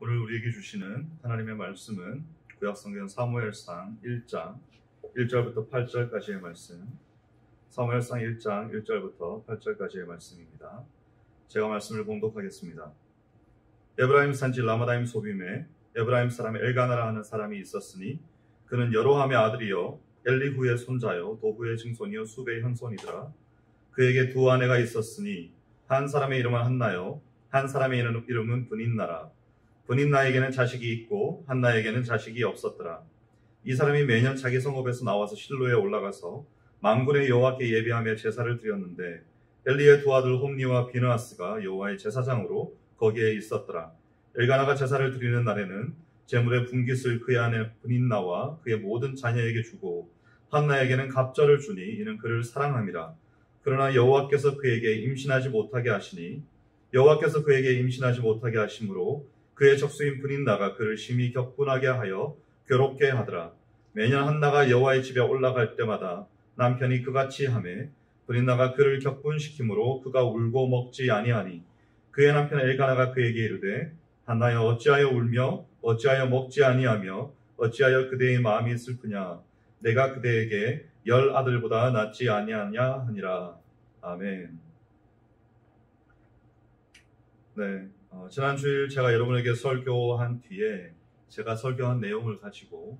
오늘 우리에게 주시는 하나님의 말씀은 구약성경 사무엘상 1장 1절부터 8절까지의 말씀, 사무엘상 1장 1절부터 8절까지의 말씀입니다. 제가 말씀을 봉독하겠습니다. 에브라임 산지 라마다임 소빔에 에브라임 사람 엘가나라 하는 사람이 있었으니 그는 여로함의 아들이요 엘리후의 손자요 도후의 증손이요 수베의 현손이더라. 그에게 두 아내가 있었으니 한 사람의 이름은 한나요 한 사람의 이름은 브닌나라. 브닌나에게는 자식이 있고 한나에게는 자식이 없었더라. 이 사람이 매년 자기 성읍에서 나와서 실로에 올라가서 만군의 여호와께 예배하며 제사를 드렸는데 엘리의 두 아들 홈니와 비느하스가 여호와의 제사장으로 거기에 있었더라. 엘가나가 제사를 드리는 날에는 제물의 분깃을 그의 아내 브닌나와 그의 모든 자녀에게 주고 한나에게는 갑절을 주니 이는 그를 사랑함이라. 그러나 여호와께서 그에게 임신하지 못하게 하시니 여호와께서 그에게 임신하지 못하게 하심으로 그의 적수인 브닌나가 그를 심히 격분하게 하여 괴롭게 하더라. 매년 한나가 여호와의 집에 올라갈 때마다 남편이 그같이 하매 브닌나가 그를 격분시키므로 그가 울고 먹지 아니하니 그의 남편 엘가나가 그에게 이르되 한나여 어찌하여 울며 어찌하여 먹지 아니하며 어찌하여 그대의 마음이 슬프냐. 내가 그대에게 10 아들보다 낫지 아니하냐 하니라. 아멘. 네, 지난 주일 제가 여러분에게 설교한 뒤에 제가 설교한 내용을 가지고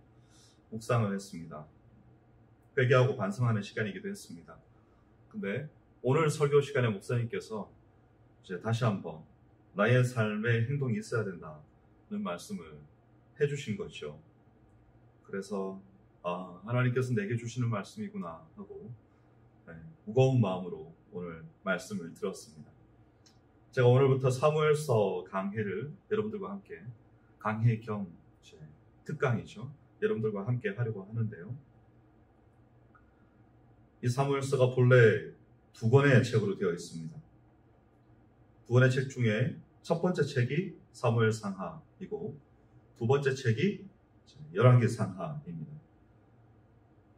묵상을 했습니다. 회개하고 반성하는 시간이기도 했습니다. 근데 오늘 설교 시간에 목사님께서 이제 다시 한번 나의 삶에 행동이 있어야 된다는 말씀을 해주신 거죠. 그래서 하나님께서 내게 주시는 말씀이구나 하고 무거운 마음으로 오늘 말씀을 들었습니다. 제가 오늘부터 사무엘서 강해를 여러분들과 함께 강해 겸 특강이죠. 여러분들과 함께 하려고 하는데요. 이 사무엘서가 본래 2권의 책으로 되어 있습니다. 2권의 책 중에 첫 번째 책이 사무엘상하이고 두 번째 책이 열왕기상하입니다.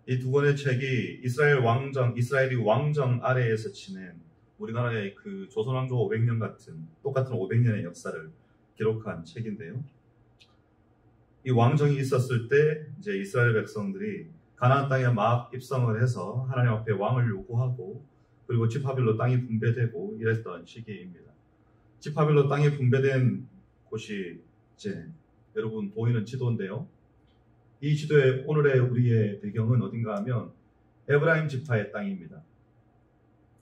이 2권의 책이 이스라엘이 왕정 아래에서 지낸 우리나라의 그 조선왕조 500년 같은 똑같은 500년의 역사를 기록한 책인데요. 이 왕정이 있었을 때 이제 이스라엘 백성들이 가나안 땅에 막 입성을 해서 하나님 앞에 왕을 요구하고 그리고 지파별로 땅이 분배되고 이랬던 시기입니다. 지파별로 땅이 분배된 곳이 이제 여러분 보이는 지도인데요. 이 지도의 오늘의 우리의 배경은 어딘가 하면 에브라임 지파의 땅입니다.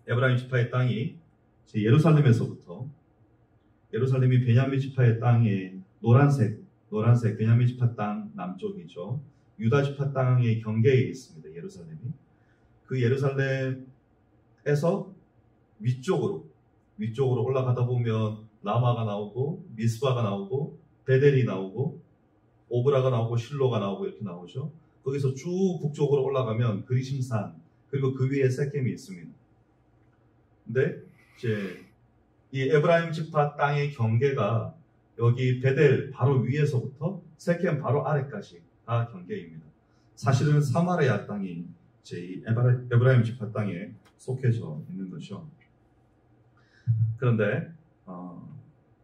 에브라임 지파의 땅이 예루살렘에서부터 예루살렘이 베냐민 지파의 땅에 노란색 베냐민 지파 땅 남쪽이죠. 유다 지파 땅의 경계에 있습니다. 예루살렘이. 그 예루살렘에서 위쪽으로 올라가다 보면 라마가 나오고 미스바가 나오고 베델이 나오고 오브라가 나오고 실로가 나오고 이렇게 나오죠. 거기서 쭉 북쪽으로 올라가면 그리심산 그리고 그 위에 세겜이 있습니다. 근데 이제 이 에브라임 지파 땅의 경계가 여기 베델 바로 위에서부터 세겜 바로 아래까지가 경계입니다. 사실은 사마리아 땅이 이제 이 에브라임 지파 땅에 속해져 있는 거죠. 그런데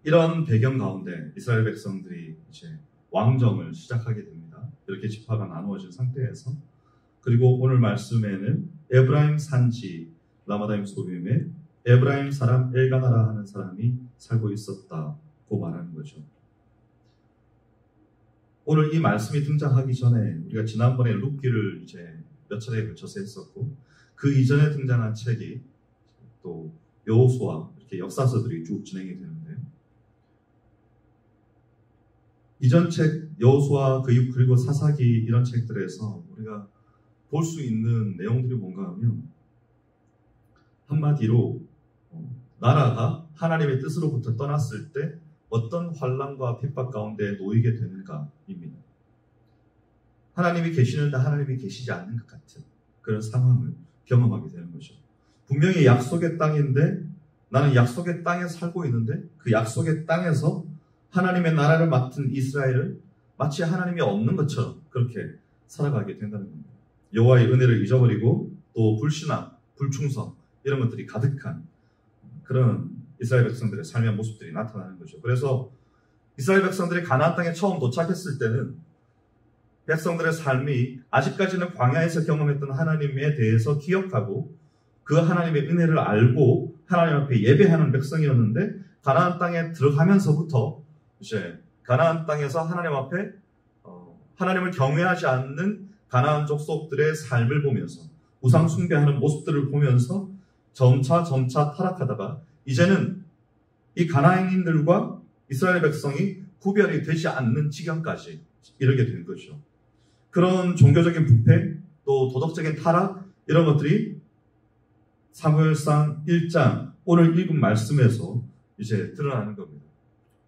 이런 배경 가운데 이스라엘 백성들이 이제 왕정을 시작하게 됩니다. 이렇게 지파가 나누어진 상태에서 그리고 오늘 말씀에는 에브라임 산지 라마다임 소빔에 에브라임 사람 엘가나라 하는 사람이 살고 있었다고 말하는 거죠. 오늘 이 말씀이 등장하기 전에 우리가 지난번에 룻기를 이제 몇 차례에 걸쳐서 했었고 그 이전에 등장한 책이 또 여호수아 이렇게 역사서들이 쭉 진행이 되는데요. 이전 책 여호수아 그리고 사사기 이런 책들에서 우리가 볼 수 있는 내용들이 뭔가 하면 한마디로 나라가 하나님의 뜻으로부터 떠났을 때 어떤 환난과 핍박 가운데 놓이게 되는가입니다. 하나님이 계시는데 하나님이 계시지 않는 것 같은 그런 상황을 경험하게 되는 거죠. 분명히 약속의 땅인데 나는 약속의 땅에 살고 있는데 그 약속의 땅에서 하나님의 나라를 맡은 이스라엘을 마치 하나님이 없는 것처럼 그렇게 살아가게 된다는 겁니다. 여호와의 은혜를 잊어버리고 또 불신앙, 불충성 이런 것들이 가득한 그런 이스라엘 백성들의 삶의 모습들이 나타나는 거죠. 그래서 이스라엘 백성들이 가나안 땅에 처음 도착했을 때는 백성들의 삶이 아직까지는 광야에서 경험했던 하나님에 대해서 기억하고 그 하나님의 은혜를 알고 하나님 앞에 예배하는 백성이었는데, 가나안 땅에 들어가면서부터 이제 가나안 땅에서 하나님 앞에 하나님을 경외하지 않는 가나안 족속들의 삶을 보면서, 우상 숭배하는 모습들을 보면서 점차 타락하다가 이제는 이 가나안인들과 이스라엘 백성이 구별이 되지 않는 지경까지 이르게 된 거죠. 그런 종교적인 부패, 또 도덕적인 타락, 이런 것들이 사무엘상 1장 오늘 읽은 말씀에서 이제 드러나는 겁니다.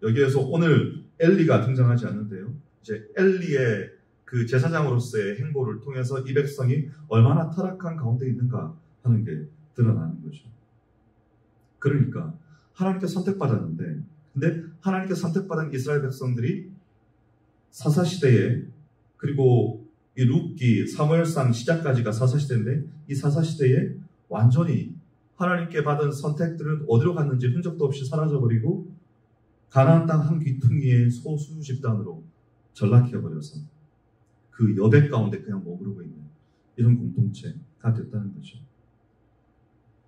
여기에서 오늘 엘리가 등장하지 않는데요. 이제 엘리의 그 제사장으로서의 행보를 통해서 이 백성이 얼마나 타락한 가운데 있는가 하는 게 드러나는 거죠. 그러니까 하나님께 선택받았는데, 근데 하나님께 선택받은 이스라엘 백성들이 사사시대에, 그리고 이 룻기, 사무엘상 시작까지가 사사시대인데, 이 사사시대에 완전히 하나님께 받은 선택들은 어디로 갔는지 흔적도 없이 사라져버리고 가나안 땅 한 귀퉁이의 소수 집단으로 전락해버려서 그 여백 가운데 그냥 머무르고 있는 이런 공동체가 됐다는 거죠.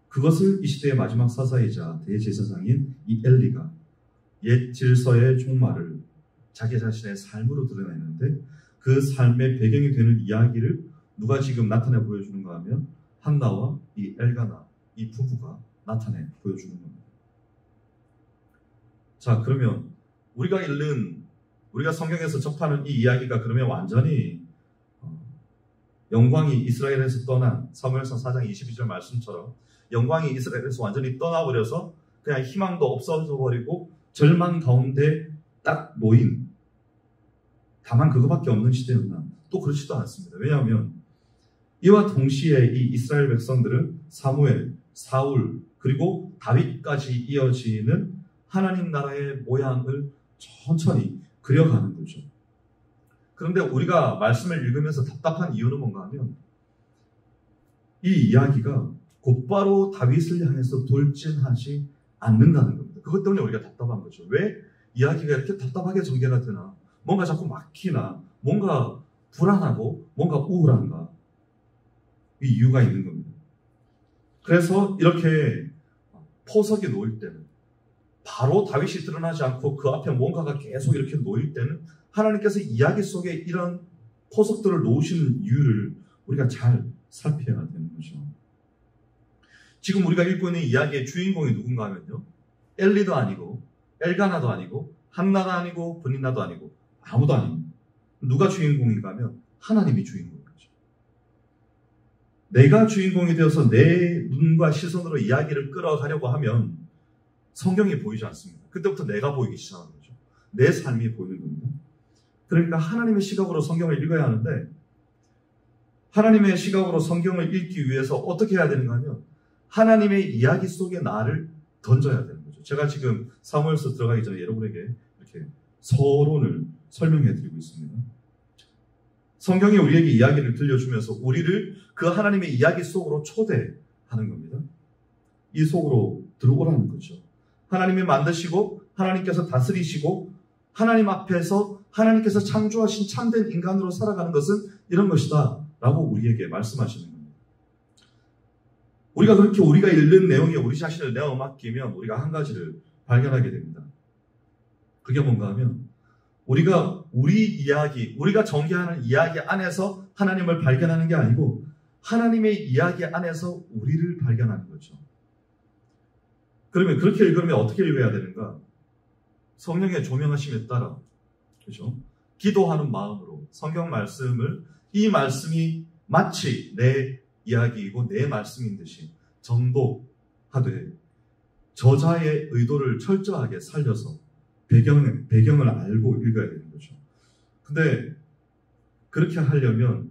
그것을 이 시대의 마지막 사사이자 대제사장인 이 엘리가 옛 질서의 종말을 자기 자신의 삶으로 드러내는데, 그 삶의 배경이 되는 이야기를 누가 지금 나타내 보여주는가 하면 한나와 이 엘가나, 이 부부가 나타내 보여주는 겁니다. 자, 그러면 우리가 성경에서 접하는 이 이야기가 그러면 완전히 영광이 이스라엘에서 떠난 사무엘상 4장 22절 말씀처럼 영광이 이스라엘에서 완전히 떠나버려서 그냥 희망도 없어져 버리고 절망 가운데 딱 놓인, 다만 그거밖에 없는 시대였나? 또 그렇지도 않습니다. 왜냐하면 이와 동시에 이 이스라엘 백성들은 사무엘, 사울, 그리고 다윗까지 이어지는 하나님 나라의 모양을 천천히 그려가는 거죠. 그런데 우리가 말씀을 읽으면서 답답한 이유는 뭔가 하면 이 이야기가 곧바로 다윗을 향해서 돌진하지 않는다는 겁니다. 그것 때문에 우리가 답답한 거죠. 왜 이야기가 이렇게 답답하게 전개가 되나? 뭔가 자꾸 막히나? 뭔가 불안하고 뭔가 우울한가? 이 이유가 있는 겁니다. 그래서 이렇게 포석이 놓일 때는, 바로 다윗이 드러나지 않고 그 앞에 뭔가가 계속 이렇게 놓일 때는 하나님께서 이야기 속에 이런 포석들을 놓으시는 이유를 우리가 잘 살펴야 되는 거죠. 지금 우리가 읽고 있는 이야기의 주인공이 누군가 하면요, 엘리도 아니고 엘가나도 아니고 한나도 아니고 브닌나도 아니고 아무도 아닙니다. 누가 주인공인가 하면 하나님이 주인공인 거죠. 내가 주인공이 되어서 내 눈과 시선으로 이야기를 끌어가려고 하면 성경이 보이지 않습니다. 그때부터 내가 보이기 시작하는 거죠. 내 삶이 보이는 겁니다. 그러니까 하나님의 시각으로 성경을 읽어야 하는데, 하나님의 시각으로 성경을 읽기 위해서 어떻게 해야 되는가 하면 하나님의 이야기 속에 나를 던져야 되는 거죠. 제가 지금 사무엘서 들어가기 전에 여러분에게 이렇게 서론을 설명해 드리고 있습니다. 성경이 우리에게 이야기를 들려주면서 우리를 그 하나님의 이야기 속으로 초대하는 겁니다. 이 속으로 들어오라는 거죠. 하나님이 만드시고 하나님께서 다스리시고 하나님 앞에서 하나님께서 창조하신 참된 인간으로 살아가는 것은 이런 것이다 라고 우리에게 말씀하시는 겁니다. 우리가 그렇게 우리가 읽는 내용에 우리 자신을 내어 맡기면 우리가 한 가지를 발견하게 됩니다. 그게 뭔가 하면 우리가 우리 이야기, 우리가 전개하는 이야기 안에서 하나님을 발견하는 게 아니고 하나님의 이야기 안에서 우리를 발견하는 거죠. 그러면 그렇게 읽으면 어떻게 읽어야 되는가? 성령의 조명하심에 따라, 그렇죠? 기도하는 마음으로 성경 말씀을, 이 말씀이 마치 내 이야기이고 내 말씀인 듯이 정독하되 저자의 의도를 철저하게 살려서 배경을 알고 읽어야 되는 거죠. 근데 그렇게 하려면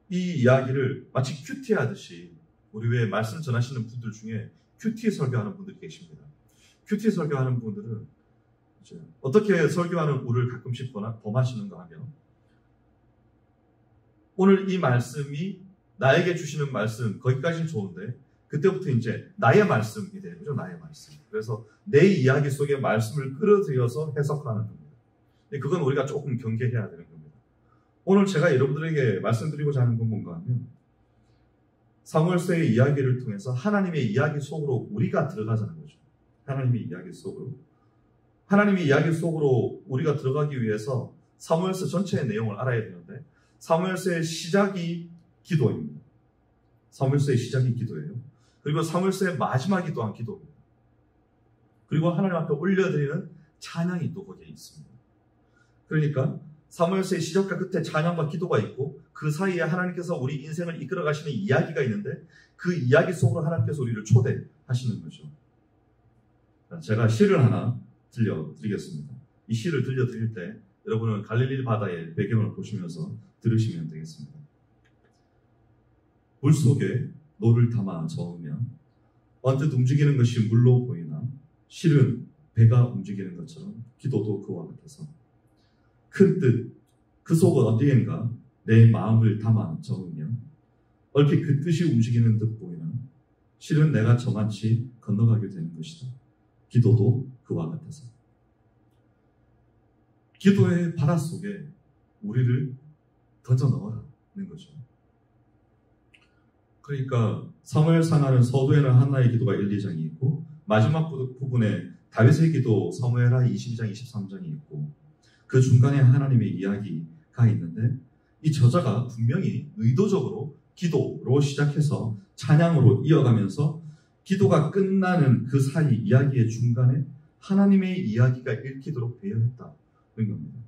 이 이야기를 마치 큐티 하듯이, 우리 외에 말씀 전하시는 분들 중에 큐티 설교하는 분들이 계십니다. 큐티 설교하는 분들은 이제 어떻게 설교하는 우를 가끔씩 범하시는가 하면, 오늘 이 말씀이 나에게 주시는 말씀, 거기까지는 좋은데 그때부터 이제 나의 말씀이 되는 거죠. 나의 말씀. 그래서 내 이야기 속에 말씀을 끌어들여서 해석하는 겁니다. 그건 우리가 조금 경계해야 되는 겁니다. 오늘 제가 여러분들에게 말씀드리고자 하는 건 뭔가 하면 사무엘서의 이야기를 통해서 하나님의 이야기 속으로 우리가 들어가자는 거죠. 하나님의 이야기 속으로. 하나님의 이야기 속으로 우리가 들어가기 위해서 사무엘서 전체의 내용을 알아야 되는데 사무엘서의 시작이 기도입니다. 사무엘서의 시작이 기도예요. 그리고 사무엘서의 마지막이 또한 기도입니다. 그리고 하나님 앞에 올려드리는 찬양이 또 거기에 있습니다. 그러니까 사무엘서의 시작과 끝에 찬양과 기도가 있고 그 사이에 하나님께서 우리 인생을 이끌어 가시는 이야기가 있는데 그 이야기 속으로 하나님께서 우리를 초대하시는 거죠. 제가 시를 하나 들려드리겠습니다. 이 시를 들려드릴 때 여러분은 갈릴리 바다의 배경을 보시면서 들으시면 되겠습니다. 물속에 노를 담아 저으면 언뜻 움직이는 것이 물로 보이나 실은 배가 움직이는 것처럼 기도도 그와 같아서 큰 뜻, 그 속은 어디엔가 내 마음을 담아 적으면 얼핏 그 뜻이 움직이는 듯 보이나 실은 내가 저만치 건너가게 되는 것이다. 기도도 그와 같아서. 기도의 바다 속에 우리를 던져 넣으라는 거죠. 그러니까 사무엘상하는 서두에는 한나의 기도가 1, 2장이 있고 마지막 부분에 다윗의 기도 사무엘하 22장, 23장이 있고 그 중간에 하나님의 이야기가 있는데 이 저자가 분명히 의도적으로 기도로 시작해서 찬양으로 이어가면서 기도가 끝나는 그 사이 이야기의 중간에 하나님의 이야기가 읽히도록 배열했다는 겁니다.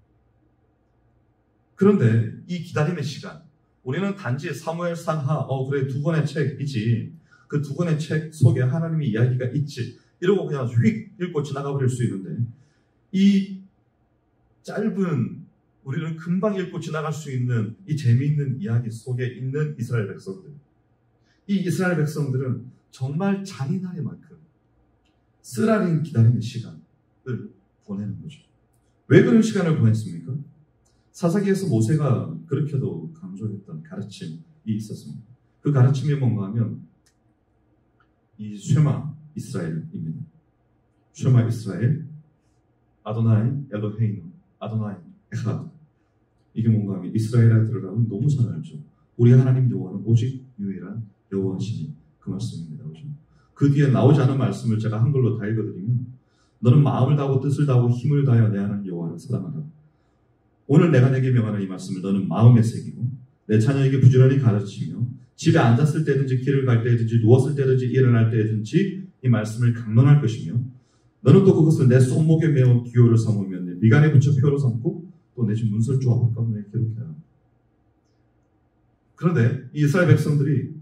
그런데 이 기다림의 시간, 우리는 단지 사무엘상하, 그래 두 권의 책이지, 그 두 권의 책 속에 하나님의 이야기가 있지, 이러고 그냥 휙 읽고 지나가 버릴 수 있는데 이 짧은 우리는 금방 읽고 지나갈 수 있는 이 재미있는 이야기 속에 있는 이스라엘 백성들, 이 이스라엘 백성들은 정말 잔인할 만큼 쓰라린 기다림의 시간을 보내는 거죠. 왜 그런 시간을 보냈습니까? 사사기에서 모세가 그렇게도 강조했던 가르침이 있었습니다. 그 가르침이 뭔가 하면 이 쉐마 이스라엘입니다. 쉐마 이스라엘, 아도나이 엘로헤이노, 아도나이 에하드. 이게 뭔가 하면 이스라엘 아이들이라면 너무 잘 알죠. 우리 하나님 여호와는 오직 유일한 여호와시니 그 말씀입니다. 그렇죠? 그 뒤에 나오지 않은 말씀을 제가 한글로 다 읽어드리면 너는 마음을 다하고 뜻을 다하고 힘을 다하여 내 하나님 여호와를 사랑하라. 오늘 내가 내게 명하는 이 말씀을 너는 마음에 새기고 내 자녀에게 부지런히 가르치며 집에 앉았을 때든지 길을 갈 때든지 누웠을 때든지 일어날 때든지 이 말씀을 강론할 것이며 너는 또 그것을 내 손목에 메어 기호를 삼으며 내 미간에 붙여 표로 삼고 또 내 집 문설주와 바깥문에 기록해라. 그런데 이 이스라엘 백성들이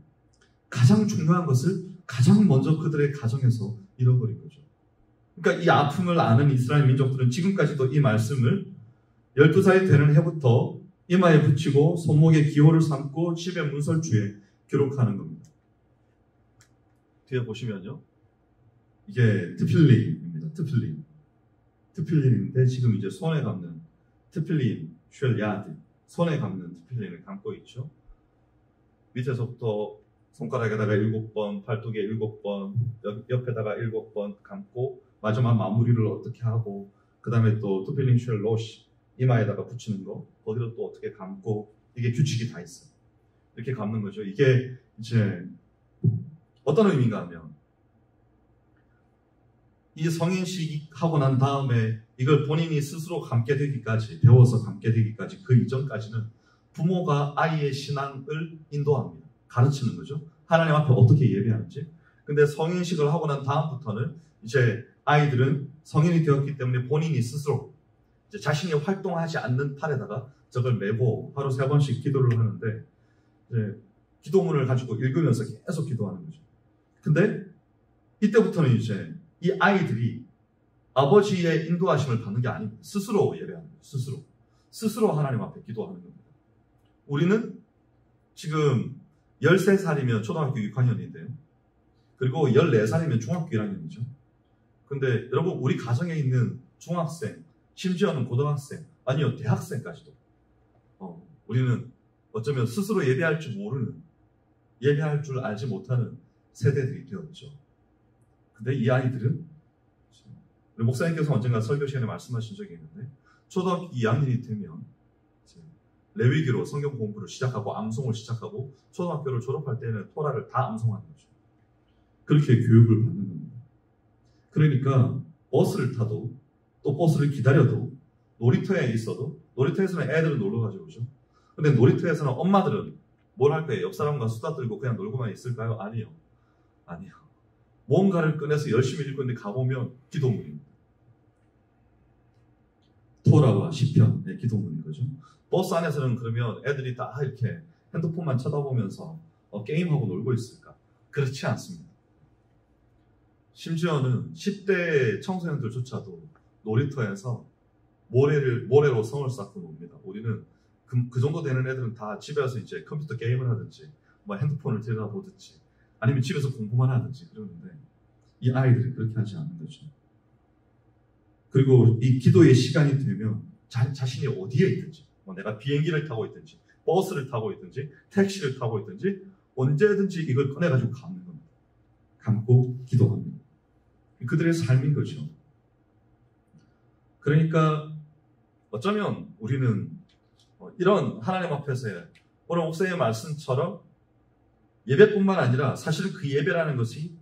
가장 중요한 것을 가장 먼저 그들의 가정에서 잃어버린 거죠. 그러니까 이 아픔을 아는 이스라엘 민족들은 지금까지도 이 말씀을 12살이 되는 해부터 이마에 붙이고 손목에 기호를 삼고 집에 문설주에 기록하는 겁니다. 뒤에 보시면요. 이게 트필린입니다. 트필린인데 지금 이제 손에 감는 트필린, 쉘야드, 손에 감는 트필린을 감고 있죠. 밑에서부터 손가락에다가 7번, 팔뚝에 7번, 옆에다가 7번 감고 마지막 마무리를 어떻게 하고 그 다음에 또 트필린 쉘 로시 이마에다가 붙이는 거 거기도 또 어떻게 감고 이게 규칙이 다 있어요. 이렇게 감는 거죠. 이게 이제 어떤 의미인가 하면 이 성인식 하고 난 다음에 이걸 본인이 스스로 감게 되기까지 배워서 감게 되기까지 그 이전까지는 부모가 아이의 신앙을 인도합니다. 가르치는 거죠. 하나님 앞에 어떻게 예배하는지. 근데 성인식을 하고 난 다음부터는 이제 아이들은 성인이 되었기 때문에 본인이 스스로 이제 자신이 활동하지 않는 팔에다가 저걸 메고 하루 3번씩 기도를 하는데 이제 기도문을 가지고 읽으면서 계속 기도하는 거죠. 근데 이때부터는 이제 이 아이들이 아버지의 인도하심을 받는 게 아니고 스스로 예배하는 거예요. 스스로 하나님 앞에 기도하는 겁니다. 우리는 지금 13살이면 초등학교 6학년인데요. 그리고 14살이면 중학교 1학년이죠. 근데 여러분 우리 가정에 있는 중학생, 심지어는 고등학생, 아니요 대학생까지도 우리는 어쩌면 스스로 예배할 줄 모르는, 예배할 줄 알지 못하는 세대들이 되었죠. 근데 이 아이들은 우리 목사님께서 언젠가 설교 시간에 말씀하신 적이 있는데 초등학교 2학년이 되면 레위기로 성경 공부를 시작하고 암송을 시작하고 초등학교를 졸업할 때는 토라를 다 암송하는 거죠. 그렇게 교육을 받는 겁니다. 그러니까 버스를 타도 또 버스를 기다려도 놀이터에 있어도 놀이터에서는 애들은 놀러 가죠. 그죠? 근데 놀이터에서는 엄마들은 뭘 할 거예요? 옆 사람과 수다 떨고 그냥 놀고만 있을까요? 아니요. 아니요. 뭔가를 꺼내서 열심히 읽고 있는데 가보면 기도문입니다. 토라와 시편의 기도문인 거죠. 버스 안에서는 그러면 애들이 다 이렇게 핸드폰만 쳐다보면서 게임하고 놀고 있을까? 그렇지 않습니다. 심지어는 10대 청소년들조차도 놀이터에서 모래로 성을 쌓고 놉니다. 우리는 그 정도 되는 애들은 다 집에 와서 이제 컴퓨터 게임을 하든지 뭐 핸드폰을 들여다보든지 아니면 집에서 공부만 하든지 그러는데 이 아이들은 그렇게 하지 않는 거죠. 그리고 이 기도의 시간이 되면 자신이 어디에 있든지 뭐 내가 비행기를 타고 있든지 버스를 타고 있든지 택시를 타고 있든지 언제든지 이걸 꺼내가지고 감는 겁니다. 감고 기도합니다. 그들의 삶인 거죠. 그러니까 어쩌면 우리는 이런 하나님 앞에서의 오늘 목사의 말씀처럼 예배뿐만 아니라 사실은 그 예배라는 것이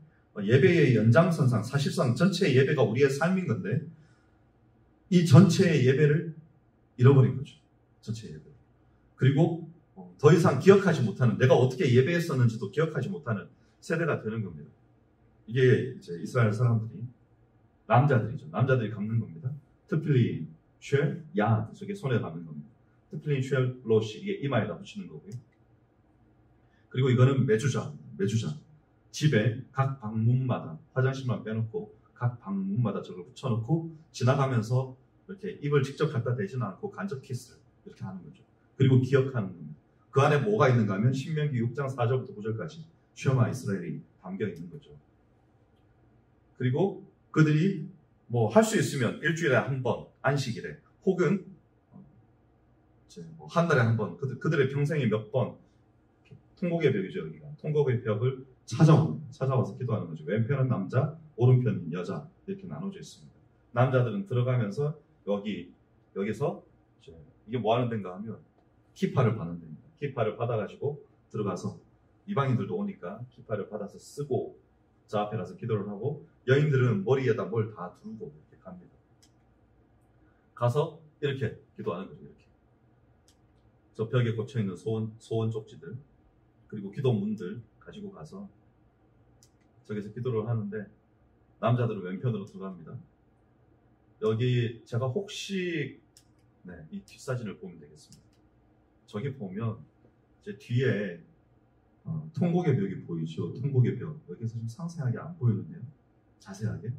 예배의 연장선상 사실상 전체 예배가 우리의 삶인 건데 이 전체의 예배를 잃어버린 거죠. 전체 예배. 그리고 더 이상 기억하지 못하는 내가 어떻게 예배했었는지도 기억하지 못하는 세대가 되는 겁니다. 이게 이제 이스라엘 사람들이 남자들이죠. 남자들이 감는 겁니다. 트필린, 쉘, 야 저게 손에 감는 겁니다. 트필린, 쉘, 로시 이게 이마에다 붙이는 거고요. 그리고 이거는 메주자. 집에 각 방문마다 화장실만 빼놓고 각 방문마다 저걸 붙여놓고 지나가면서 이렇게 입을 직접 갖다 대지는 않고 간접 키스를 이렇게 하는 거죠. 그리고 기억하는 겁니다. 그 안에 뭐가 있는가 하면 신명기 6장 4절부터 9절까지 쉐마 이스라엘이 담겨 있는 거죠. 그리고 그들이 뭐 할 수 있으면 일주일에 한 번 안식일에 혹은 한 달에 한 번 그들의 평생에 몇 번 통곡의 벽이죠. 여기가 통곡의 벽을 찾아와서 기도하는 거죠. 왼편은 남자, 오른편은 여자 이렇게 나눠져 있습니다. 남자들은 들어가면서 여기서 이게 뭐 하는 데인가 하면 키파를 받는 데입니다. 키파를 받아가지고 들어가서 이방인들도 오니까 키파를 받아서 쓰고 저 앞에 가서 기도를 하고 여인들은 머리에다 뭘 다 두르고 이렇게 갑니다. 가서 이렇게 기도하는 거죠. 이렇게 저 벽에 꽂혀 있는 소원 쪽지들 그리고 기도문들 가지고 가서 저기서 기도를 하는데 남자들은 왼편으로 들어갑니다. 여기 제가 혹시 이 뒷사진을 보면 되겠습니다. 저기 보면 제 뒤에 통곡의 벽이 보이죠. 통곡의 벽. 여기서 좀 상세하게 안 보이는데요. 자세하게.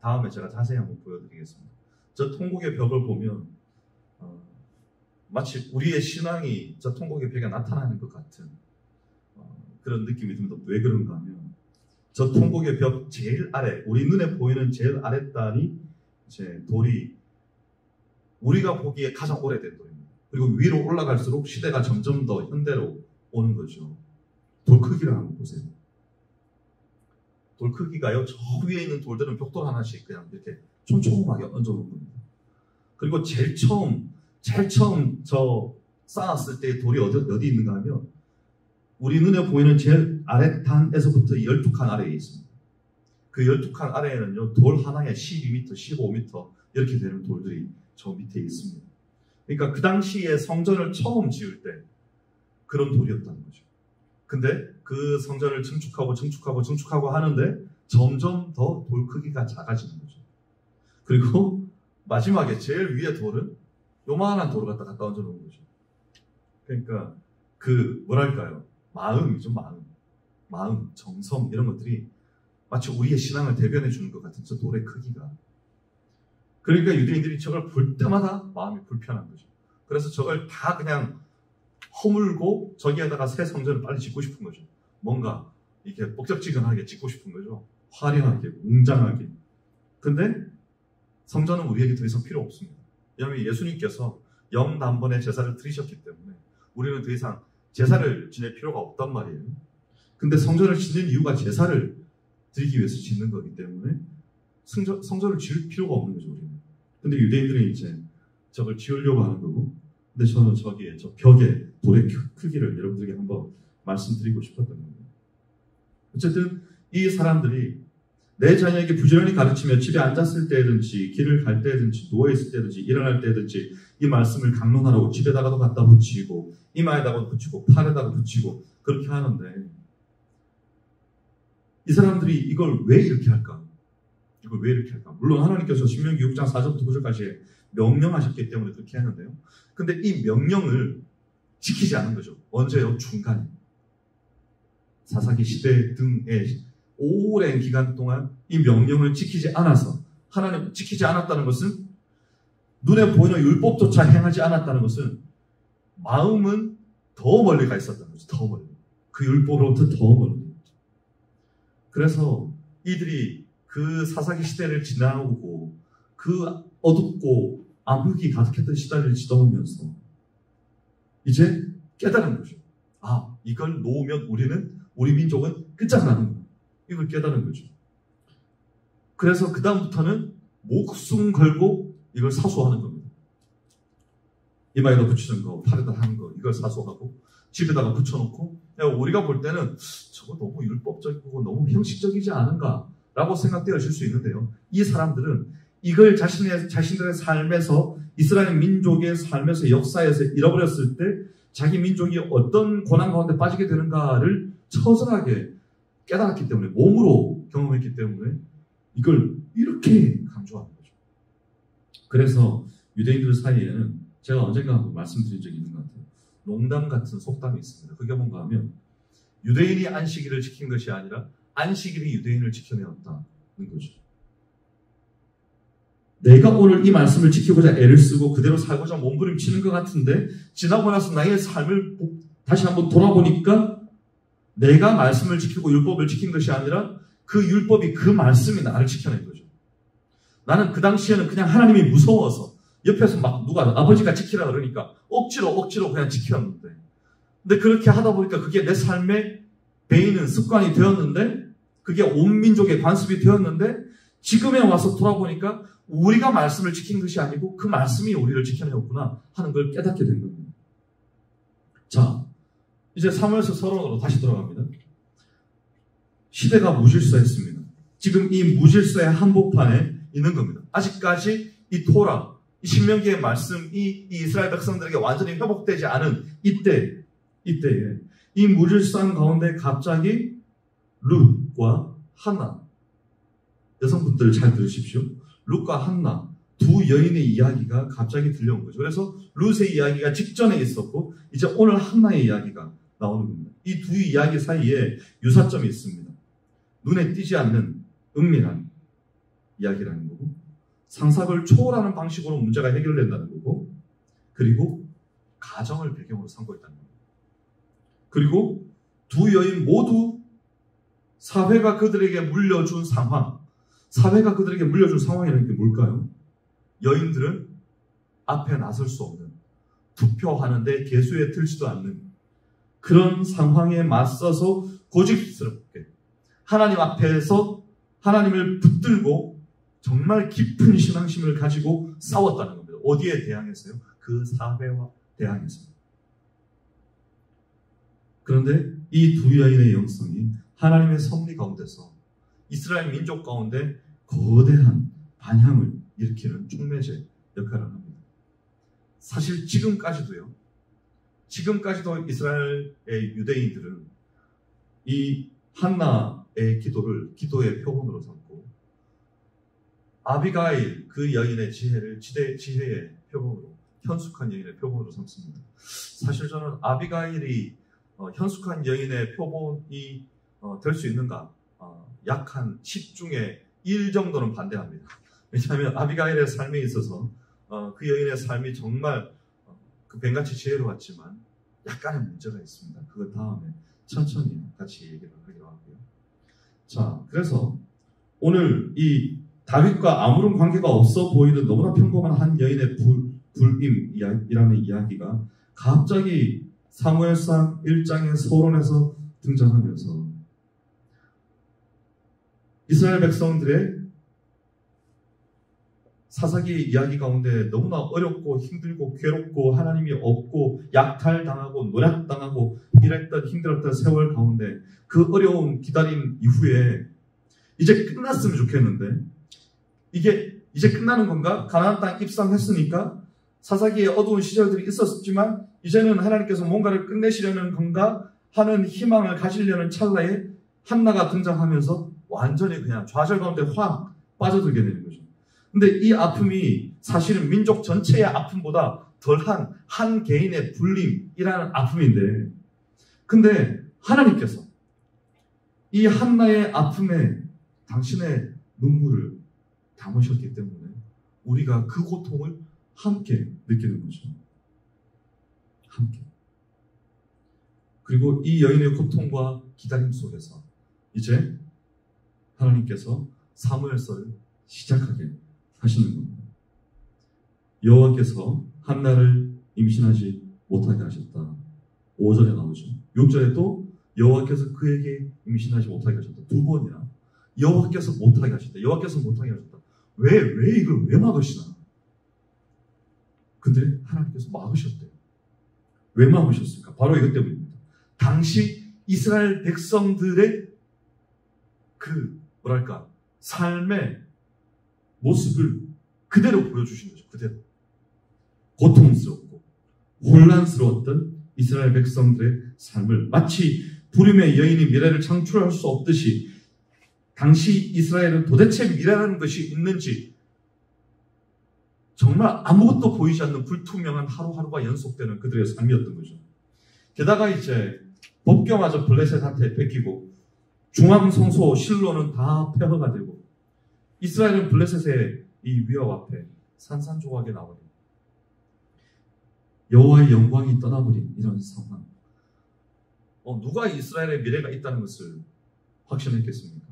다음에 제가 자세히 한번 보여드리겠습니다. 저 통곡의 벽을 보면 마치 우리의 신앙이 저 통곡의 벽에 나타나는 것 같은 그런 느낌이 듭니다. 왜 그런가 하면 저 통곡의 벽 제일 아래, 우리 눈에 보이는 제일 아랫단이 이제 돌이 우리가 보기에 가장 오래된 돌입니다. 그리고 위로 올라갈수록 시대가 점점 더 현대로 오는 거죠. 돌 크기를 한번 보세요. 돌 크기가요, 저 위에 있는 돌들은 벽돌 하나씩 그냥 이렇게 촘촘하게 얹어놓은 겁니다. 그리고 제일 처음 저 쌓았을 때 돌이 어디 있는가 하면 우리 눈에 보이는 제일 아래단에서부터 12칸 아래에 있습니다. 그 12칸 아래에는요, 돌 하나에 12m, 15m 이렇게 되는 돌들이 저 밑에 있습니다. 그러니까 그 당시에 성전을 처음 지을 때 그런 돌이었다는 거죠. 근데 그 성전을 증축하고 하는데 점점 더 돌 크기가 작아지는 거죠. 그리고 마지막에 제일 위에 돌은 요만한 돌을 갖다 얹어 놓은 거죠. 그러니까 그 뭐랄까요? 마음이죠. 마음, 정성 이런 것들이 마치 우리의 신앙을 대변해 주는 것 같은 저 돌의 크기가. 그러니까 유대인들이 저걸 볼 때마다 마음이 불편한 거죠. 그래서 저걸 다 그냥 허물고 저기에다가 새 성전을 빨리 짓고 싶은 거죠. 뭔가 이렇게 뻑적지근하게 짓고 싶은 거죠. 화려하게, 웅장하게. 근데 성전은 우리에게 더 이상 필요 없습니다. 왜냐하면 예수님께서 영단번의 제사를 드리셨기 때문에 우리는 더 이상 제사를 지낼 필요가 없단 말이에요. 근데 성전을 짓는 이유가 제사를 드리기 위해서 짓는 거기 때문에 성전을 지을 필요가 없는 거죠, 우리는. 근데 유대인들은 이제 저걸 지으려고 하는 거고, 근데 저는 저기에, 저 벽에 돌의 크기를 여러분들에게 한번 말씀드리고 싶었던 겁니다. 어쨌든 이 사람들이 내 자녀에게 부지런히 가르치며 집에 앉았을 때든지 길을 갈 때든지 누워있을 때든지 일어날 때든지 이 말씀을 강론하라고 집에다가도 갖다 붙이고 이마에다가 붙이고 팔에다가 붙이고 그렇게 하는데, 이 사람들이 이걸 왜 이렇게 할까? 이걸 왜 이렇게 할까? 물론 하나님께서 신명기 6장 4절부터 9절까지 명령하셨기 때문에 그렇게 했는데요. 근데 이 명령을 지키지 않은 거죠. 언제요? 중간에. 사사기 시대 등의 오랜 기간 동안 이 명령을 지키지 않아서, 하나님 지키지 않았다는 것은 눈에 보이는 율법조차 행하지 않았다는 것은 마음은 더 멀리 가 있었다는 거죠. 더 멀리. 그 율법으로부터 더 멀리. 그래서 이들이 그 사사기 시대를 지나오고 그 어둡고 암흑이 가득했던 시대를 지나오면서 이제 깨달은 거죠. 아, 이걸 놓으면 우리 민족은 끝장나는 거예요. 이걸 깨달은 거죠. 그래서 그 다음부터는 목숨 걸고 이걸 사수하는 겁니다. 이마에다 붙이는 거, 팔에다 하는 거, 이걸 사수하고 집에다가 붙여놓고, 우리가 볼 때는 저거 너무 율법적이고 너무 형식적이지 않은가 라고 생각되어질 수 있는데요. 이 사람들은 이걸 자신들의 삶에서, 이스라엘 민족의 삶에서, 역사에서 잃어버렸을 때 자기 민족이 어떤 고난 가운데 빠지게 되는가를 처절하게 깨달았기 때문에, 몸으로 경험했기 때문에 이걸 이렇게 강조하는 거죠. 그래서 유대인들 사이에는 제가 언젠가 한번 말씀드린 적이 있는 것 같아요. 농담 같은 속담이 있습니다. 그게 뭔가 하면, 유대인이 안식일을 지킨 것이 아니라 안식일이 유대인을 지켜내었다는 거죠. 내가 오늘 이 말씀을 지키고자 애를 쓰고 그대로 살고자 몸부림치는 것 같은데, 지나고 나서 나의 삶을 다시 한번 돌아보니까 내가 말씀을 지키고 율법을 지킨 것이 아니라 그 율법이, 그 말씀이 나를 지켜낸 거죠. 나는 그 당시에는 그냥 하나님이 무서워서 옆에서 막 누가 아버지가 지키라 그러니까 억지로 그냥 지켰는데, 근데 그렇게 하다 보니까 그게 내 삶에 배이는 습관이 되었는데, 그게 온 민족의 관습이 되었는데, 지금에 와서 돌아보니까 우리가 말씀을 지킨 것이 아니고 그 말씀이 우리를 지켜내었구나 하는 걸 깨닫게 된 겁니다. 자, 이제 사무엘서 서론으로 다시 돌아갑니다. 시대가 무질서했습니다. 지금 이 무질서의 한복판에 있는 겁니다. 아직까지 이 토라, 이 신명기의 말씀, 이 이스라엘 백성들에게 완전히 회복되지 않은 이때에 이 무질서한 가운데 갑자기 룻과 한나, 여성분들 잘 들으십시오. 룻과 한나 두 여인의 이야기가 갑자기 들려온 거죠. 그래서 룻의 이야기가 직전에 있었고 이제 오늘 한나의 이야기가 나오는 겁니다. 이 두 이야기 사이에 유사점이 있습니다. 눈에 띄지 않는 은밀한 이야기라는 거고, 상상을 초월하는 방식으로 문제가 해결된다는 거고, 그리고 가정을 배경으로 삼고 있다는 겁니다. 그리고 두 여인 모두 사회가 그들에게 물려준 상황이라는 게 뭘까요? 여인들은 앞에 나설 수 없는, 투표하는데 개수에 들지도 않는 그런 상황에 맞서서 고집스럽게 하나님 앞에서 하나님을 붙들고 정말 깊은 신앙심을 가지고 싸웠다는 겁니다. 어디에 대항해서요? 그 사회와 대항해서. 그런데 이 두 여인의 영성이 하나님의 섭리 가운데서 이스라엘 민족 가운데 거대한 반향을 일으키는 촉매제 역할을 합니다. 사실 지금까지도 이스라엘의 유대인들은 이 한나의 기도의 표본으로 삼고, 아비가일 그 여인의 지혜의 표본으로, 현숙한 여인의 표본으로 삼습니다. 사실 저는 아비가일이 현숙한 여인의 표본이 될 수 있는가, 약 한 10 중에 1 정도는 반대합니다. 왜냐하면 아비가일의 삶에 있어서 그 여인의 삶이 정말 그 뱀같이 지혜로웠지만 약간의 문제가 있습니다. 그거 다음에 천천히 같이 얘기를 하기로 하고요. 자, 그래서 오늘 이 다윗과 아무런 관계가 없어 보이는 너무나 평범한 한 여인의 불임이라는 이야기가 갑자기 사무엘상 1장의 서론에서 등장하면서 이스라엘 백성들의 사사기 이야기 가운데 너무나 어렵고 힘들고 괴롭고 하나님이 없고 약탈당하고 노략당하고 이랬던 힘들었던 세월 가운데 그 어려운 기다림 이후에 이제 끝났으면 좋겠는데 이게 이제 끝나는 건가? 가나안 땅 입성했으니까 사사기에 어두운 시절들이 있었지만 이제는 하나님께서 뭔가를 끝내시려는 건가 하는 희망을 가지려는 찰나에 한나가 등장하면서 완전히 그냥 좌절 가운데 확 빠져들게 되는 거죠. 근데 이 아픔이 사실은 민족 전체의 아픔보다 덜한 한 개인의 불림이라는 아픔인데, 근데 하나님께서 이 한나의 아픔에 당신의 눈물을 담으셨기 때문에 우리가 그 고통을 함께 느끼는 거죠. 함께. 그리고 이 여인의 고통과 기다림 속에서 이제 하나님께서 사무엘서를 시작하게 하시는 겁니다. 여호와께서 한나를 임신하지 못하게 하셨다. 5절에 나오죠. 6절에 또 여호와께서 그에게 임신하지 못하게 하셨다. 두 번이나 여호와께서 못하게 하셨다. 여호와께서 못하게 하셨다. 왜 이걸 왜 막으시나? 근데 하나님께서 막으셨대요. 왜 막으셨을까? 바로 이것 때문입니다. 당시 이스라엘 백성들의 그 삶의 모습을 그대로 보여주신 거죠. 그대로. 고통스럽고 혼란스러웠던 이스라엘 백성들의 삶을 마치 불임의 여인이 미래를 창출할 수 없듯이 당시 이스라엘은 도대체 미래라는 것이 있는지 정말 아무것도 보이지 않는 불투명한 하루하루가 연속되는 그들의 삶이었던 거죠. 게다가 이제 법궤마저 블레셋한테 뺏기고 중앙성소 실로는 다 폐허가 되고 이스라엘은 블레셋의 이 위협 앞에 산산조각에 나버린 여호와의 영광이 떠나버린 이런 상황. 누가 이스라엘의 미래가 있다는 것을 확신했겠습니까?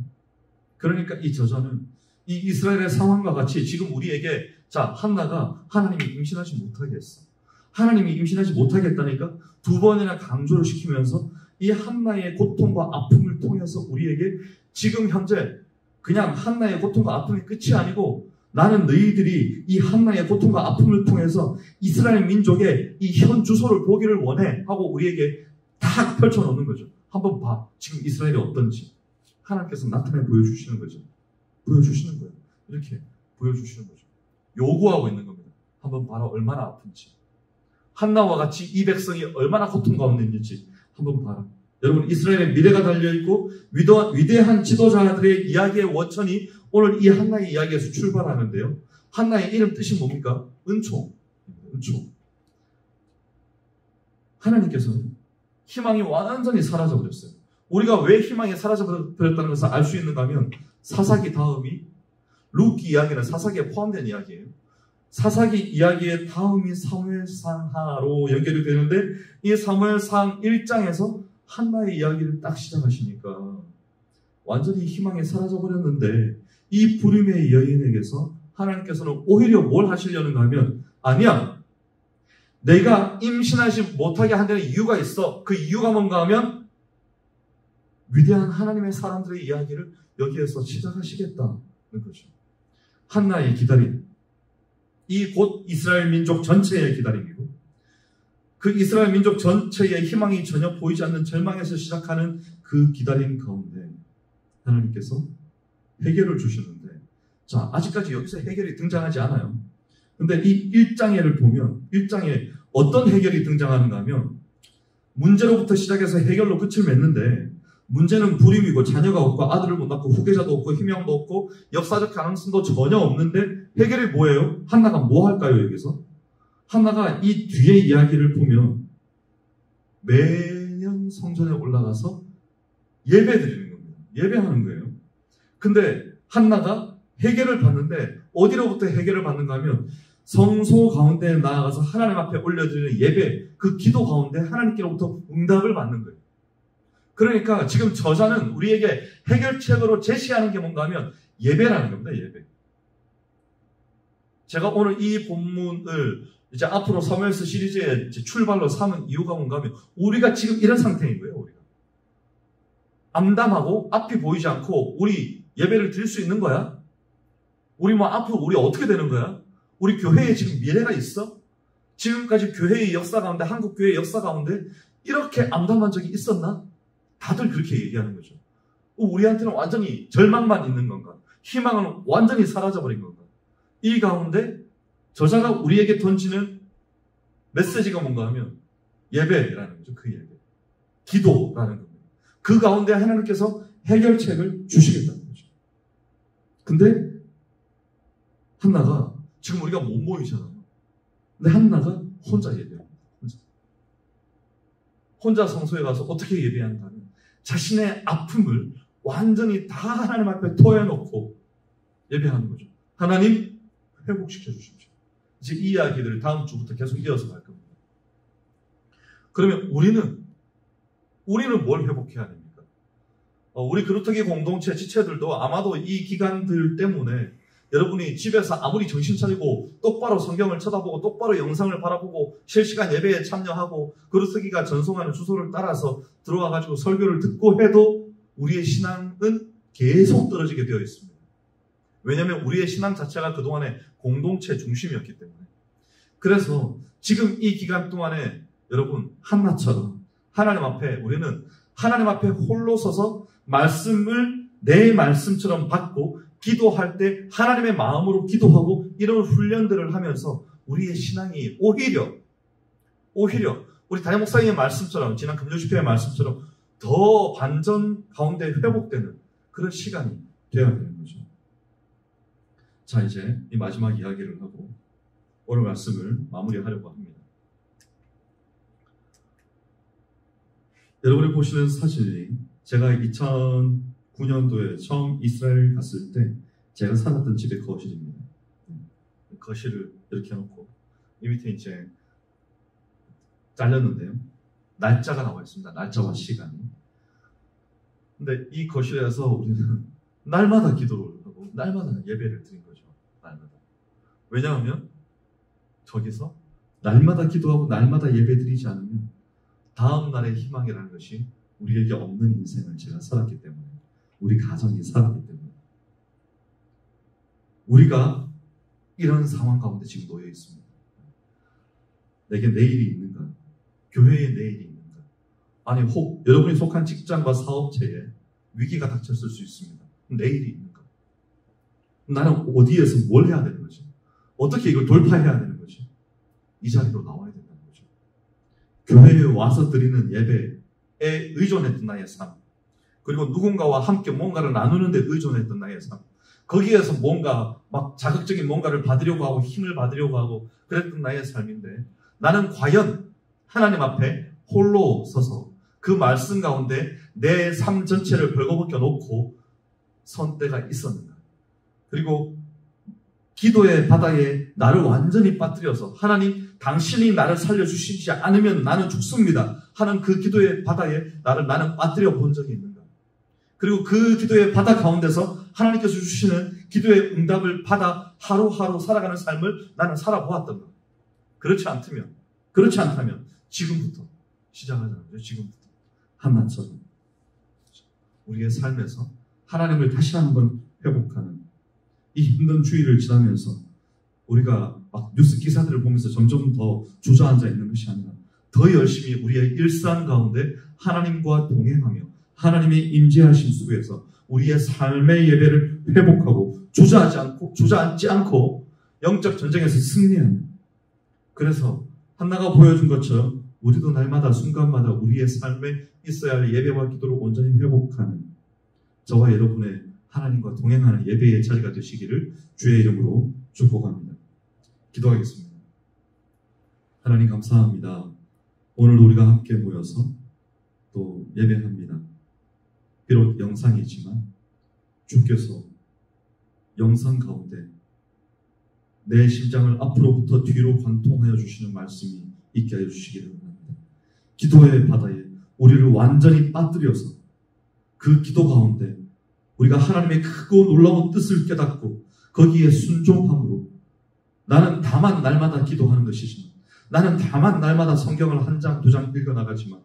그러니까 이 저자는 이 이스라엘의 상황과 같이 지금 우리에게 한나가 하나님이 임신하지 못하게 했어. 하나님이 임신하지 못하게 했다니까 두 번이나 강조를 시키면서 이 한나의 고통과 아픔을 통해서 우리에게 지금 현재 그냥 한나의 고통과 아픔이 끝이 아니고 나는 너희들이 이 한나의 고통과 아픔을 통해서 이스라엘 민족의 이 현 주소를 보기를 원해 하고 우리에게 다 펼쳐놓는 거죠. 한번 봐. 지금 이스라엘이 어떤지. 하나님께서 나타내 보여주시는 거죠. 보여주시는 거예요. 이렇게 보여주시는 거죠. 요구하고 있는 겁니다. 한번 봐라. 얼마나 아픈지. 한나와 같이 이 백성이 얼마나 고통 가운데 있는지 한번 봐라. 여러분, 이스라엘의 미래가 달려있고 위대한 지도자들의 이야기의 원천이 오늘 이 한나의 이야기에서 출발하는데요. 한나의 이름 뜻이 뭡니까? 은총. 은총. 하나님께서는 희망이 완전히 사라져버렸어요. 우리가 왜 희망이 사라져버렸다는 것을 알 수 있는가 하면 사사기 다음이 룻기 이야기는 사사기에 포함된 이야기예요. 사사기 이야기의 다음이 사무엘상하로 연결이 되는데 이 사무엘상 1장에서 한나의 이야기를 딱 시작하시니까 완전히 희망이 사라져버렸는데 이 불임의 여인에게서 하나님께서는 오히려 뭘 하시려는가 하면 아니야. 내가 임신하지 못하게 한 데는 이유가 있어. 그 이유가 뭔가 하면 위대한 하나님의 사람들의 이야기를 여기에서 시작하시겠다는 거죠. 한나의 기다림. 이 곧 이스라엘 민족 전체의 기다림이고 그 이스라엘 민족 전체의 희망이 전혀 보이지 않는 절망에서 시작하는 그 기다림 가운데 하나님께서 해결을 주시는데 아직까지 여기서 해결이 등장하지 않아요. 근데 이 1장에를 보면 1장에 어떤 해결이 등장하는가 하면 문제로부터 시작해서 해결로 끝을 맺는데 문제는 불임이고 자녀가 없고 아들을 못 낳고 후계자도 없고 희명도 없고 역사적 가능성도 전혀 없는데 해결이 뭐예요? 한나가 뭐 할까요? 여기서 한나가 이 뒤에 이야기를 보면 매년 성전에 올라가서 예배 드리는 겁니다. 예배하는 거예요. 근데 한나가 해결을 받는데 어디로부터 해결을 받는가 하면 성소 가운데 나아가서 하나님 앞에 올려드리는 예배, 그 기도 가운데 하나님께로부터 응답을 받는 거예요. 그러니까 지금 저자는 우리에게 해결책으로 제시하는 게 뭔가 하면 예배라는 겁니다. 예배. 제가 오늘 이 본문을 이제 앞으로 사무엘서 시리즈의 출발로 삼은 이유가 뭔가 하면 우리가 지금 이런 상태인 거예요. 우리가 암담하고 앞이 보이지 않고 우리 예배를 드릴 수 있는 거야? 우리 뭐 앞으로 우리 어떻게 되는 거야? 우리 교회에 지금 미래가 있어? 지금까지 교회의 역사 가운데, 한국 교회의 역사 가운데 이렇게 암담한 적이 있었나? 다들 그렇게 얘기하는 거죠. 우리한테는 완전히 절망만 있는 건가? 희망은 완전히 사라져버린 건가? 이 가운데 저자가 우리에게 던지는 메시지가 뭔가 하면 예배라는 거죠. 그 예배. 기도라는 겁니다. 그 가운데 하나님께서 해결책을 주시겠다는 거죠. 근데 한나가 지금 우리가 못 모이잖아요. 근데 한나가 혼자 예배합니다. 혼자 성소에 가서 어떻게 예배하는가 하면 자신의 아픔을 완전히 다 하나님 앞에 토해놓고 예배하는 거죠. 하나님 회복시켜 주십시오. 이제 이 이야기들을 다음 주부터 계속 이어서 갈 겁니다. 그러면 우리는 뭘 회복해야 됩니까? 우리 그루터기 공동체 지체들도 아마도 이 기간들 때문에 여러분이 집에서 아무리 정신 차리고 똑바로 성경을 쳐다보고 똑바로 영상을 바라보고 실시간 예배에 참여하고 그루터기가 전송하는 주소를 따라서 들어와가지고 설교를 듣고 해도 우리의 신앙은 계속 떨어지게 되어 있습니다. 왜냐하면 우리의 신앙 자체가 그동안에 공동체 중심이었기 때문에. 그래서 지금 이 기간 동안에 여러분 한나처럼 하나님 앞에 우리는 하나님 앞에 홀로 서서 말씀을 내 말씀처럼 받고 기도할 때 하나님의 마음으로 기도하고 이런 훈련들을 하면서 우리의 신앙이 오히려 우리 담임 목사님의 말씀처럼 지난 금요 집회의 말씀처럼 더 반전 가운데 회복되는 그런 시간이 되어야 되는 거죠. 자, 이제 이 마지막 이야기를 하고 오늘 말씀을 마무리하려고 합니다. 여러분이 보시는 사진이 제가 2009년도에 처음 이스라엘 갔을 때 제가 살았던 집의 거실입니다. 거실을 이렇게 해놓고 이 밑에 이제 잘렸는데요. 날짜가 나와 있습니다. 날짜와 시간이. 근데 이 거실에서 우리는 날마다 기도를 하고 날마다 예배를 드린 거죠. 날마다. 왜냐하면 저기서 날마다 기도하고 날마다 예배 드리지 않으면 다음 날의 희망이라는 것이 우리에게 없는 인생을 제가 살았기 때문에, 우리 가정이 살았기 때문에 우리가 이런 상황 가운데 지금 놓여 있습니다. 내게 내일이 있는가? 교회에 내일이 있는가? 아니 혹 여러분이 속한 직장과 사업체에 위기가 닥쳤을 수 있습니다. 내일이 있는가? 나는 어디에서 뭘 해야 되는 거지? 어떻게 이걸 돌파해야 되는 거지? 이 자리로 나와야 된다는 거죠. 교회에 와서 드리는 예배에 의존했던 나의 삶, 그리고 누군가와 함께 뭔가를 나누는 데 의존했던 나의 삶, 거기에서 뭔가 막 자극적인 뭔가를 받으려고 하고 힘을 받으려고 하고 그랬던 나의 삶인데, 나는 과연 하나님 앞에 홀로 서서 그 말씀 가운데 내 삶 전체를 벌거벗겨 놓고 선 때가 있었는가? 그리고 기도의 바다에 나를 완전히 빠뜨려서 하나님 당신이 나를 살려주시지 않으면 나는 죽습니다 하는 그 기도의 바다에 나는 빠뜨려 본 적이 있는가? 그리고 그 기도의 바다 가운데서 하나님께서 주시는 기도의 응답을 받아 하루하루 살아가는 삶을 나는 살아보았던가? 그렇지 않다면 지금부터 시작하자는 거죠. 지금부터 한나처럼 우리의 삶에서 하나님을 다시 한번 회복하는 이 힘든 주의를 지나면서 우리가 막 뉴스 기사들을 보면서 점점 더 주저앉아 있는 것이 아니라 더 열심히 우리의 일상 가운데 하나님과 동행하며 하나님의 임재하심 속에서 우리의 삶의 예배를 회복하고 주저앉지 않고 영적 전쟁에서 승리하는, 그래서 한나가 보여준 것처럼 우리도 날마다 순간마다 우리의 삶에 있어야 할 예배와 기도를 온전히 회복하는 저와 여러분의 하나님과 동행하는 예배의 자리가 되시기를 주의 이름으로 축복합니다. 기도하겠습니다. 하나님 감사합니다. 오늘 우리가 함께 모여서 또 예배합니다. 비록 영상이지만 주께서 영상 가운데 내 심장을 앞으로부터 뒤로 관통하여 주시는 말씀이 있게 하여 주시기를 원합니다. 기도의 바다에 우리를 완전히 빠뜨려서 그 기도 가운데 우리가 하나님의 크고 놀라운 뜻을 깨닫고 거기에 순종함으로 나는 다만 날마다 기도하는 것이지만, 나는 다만 날마다 성경을 한 장, 두 장 읽어나가지만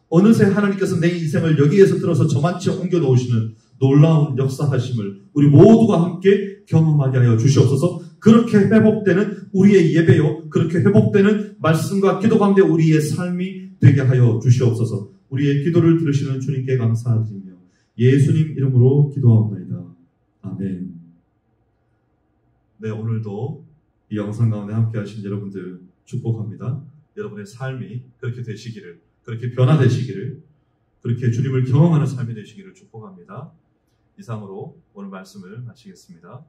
어느새 하나님께서 내 인생을 여기에서 들어서 저만치 옮겨 놓으시는 놀라운 역사하심을 우리 모두가 함께 경험하게 하여 주시옵소서. 그렇게 회복되는 우리의 예배요, 그렇게 회복되는 말씀과 기도 가운데 우리의 삶이 되게 하여 주시옵소서. 우리의 기도를 들으시는 주님께 감사드리며 예수님 이름으로 기도하옵나이다. 아멘. 네, 오늘도 이 영상 가운데 함께 하신 여러분들 축복합니다. 여러분의 삶이 그렇게 되시기를, 그렇게 변화되시기를, 그렇게 주님을 경험하는 삶이 되시기를 축복합니다. 이상으로 오늘 말씀을 마치겠습니다.